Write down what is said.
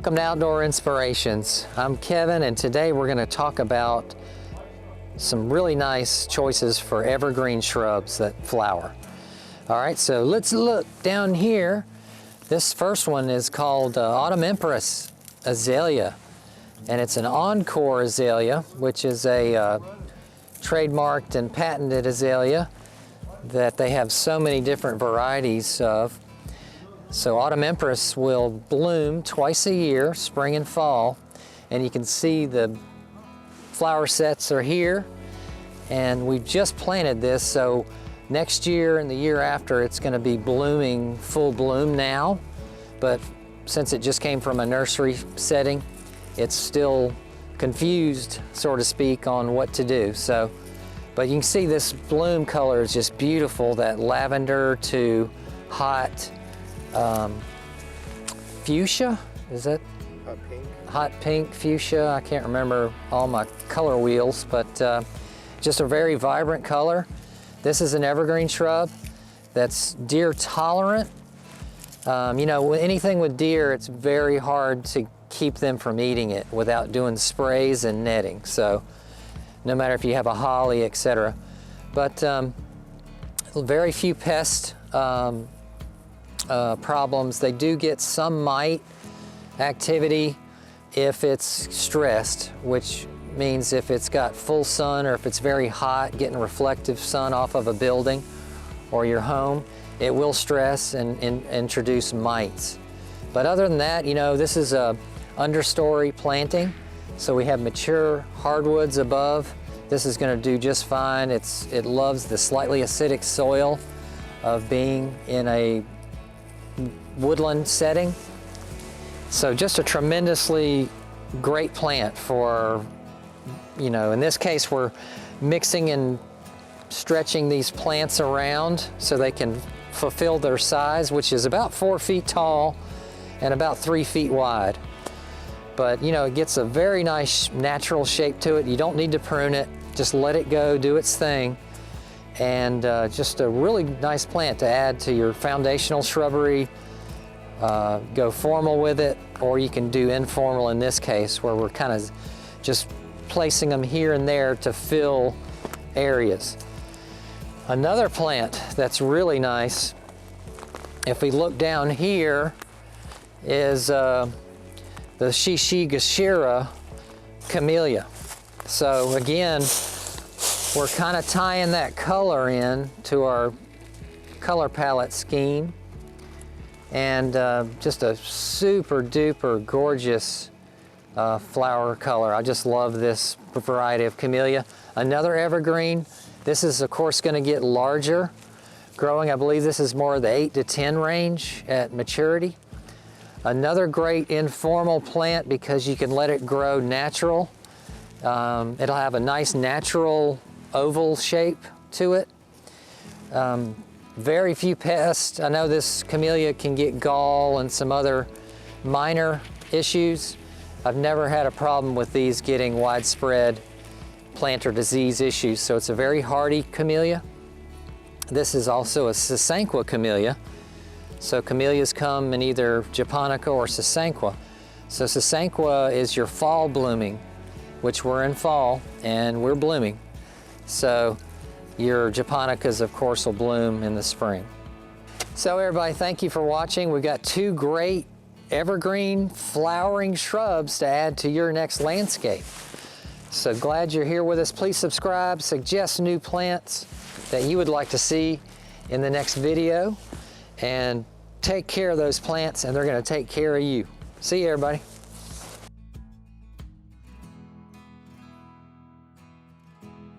Welcome to Outdoor Inspirations. I'm Kevin, and today we're going to talk about some really nice choices for evergreen shrubs that flower. All right, so let's look down here. This first one is called Autumn Empress Azalea, and it's an Encore azalea, which is a trademarked and patented azalea that they have so many different varieties of. So Autumn Empress will bloom twice a year, spring and fall, and you can see the flower sets are here, and we've just planted this, so next year and the year after it's going to be blooming full bloom now, but since it just came from a nursery setting, it's still confused, so to speak, on what to do. So, but you can see this bloom color is just beautiful, that lavender to hot fuchsia, is it? Hot pink. Hot pink fuchsia. I can't remember all my color wheels, but just a very vibrant color. This is an evergreen shrub that's deer tolerant. You know, anything with deer, it's very hard to keep them from eating it without doing sprays and netting. So no matter if you have a holly, etc. But very few pest problems. They do get some mite activity if it's stressed, which means if it's got full sun or if it's very hot, getting reflective sun off of a building or your home, it will stress and introduce mites. But other than that, you know, this is a understory planting, so we have mature hardwoods above. This is going to do just fine. It loves the slightly acidic soil of being in a woodland setting. So just a tremendously great plant for, you know, in this case we're mixing and stretching these plants around so they can fulfill their size, which is about 4 feet tall and about 3 feet wide. But you know, it gets a very nice natural shape to it. You don't need to prune it, just let it go, do its thing. And just a really nice plant to add to your foundational shrubbery. Go formal with it, or you can do informal in this case, where we're kind of just placing them here and there to fill areas. Another plant that's really nice, if we look down here, is the SHISHI GASHIRA Camellia. So again, we're kind of tying that color in to our color palette scheme, and just a super duper gorgeous flower color. I just love this variety of camellia. Another evergreen. This is of course going to get larger growing. I believe this is more of the 8 to 10 range at maturity. Another great informal plant because you can let it grow natural. It'll have a nice natural oval shape to it. Very few pests. I know this camellia can get gall and some other minor issues. I've never had a problem with these getting widespread planter disease issues, so it's a very hardy camellia. This is also a Sasanqua camellia. So camellias come in either Japonica or Sasanqua. So Sasanqua is your fall blooming, which we're in fall and we're blooming. So your Japonicas, of course, will bloom in the spring. So everybody, thank you for watching. We've got 2 great evergreen flowering shrubs to add to your next landscape. So glad you're here with us. Please subscribe, suggest new plants that you would like to see in the next video, and take care of those plants and they're going to take care of you. See you, everybody.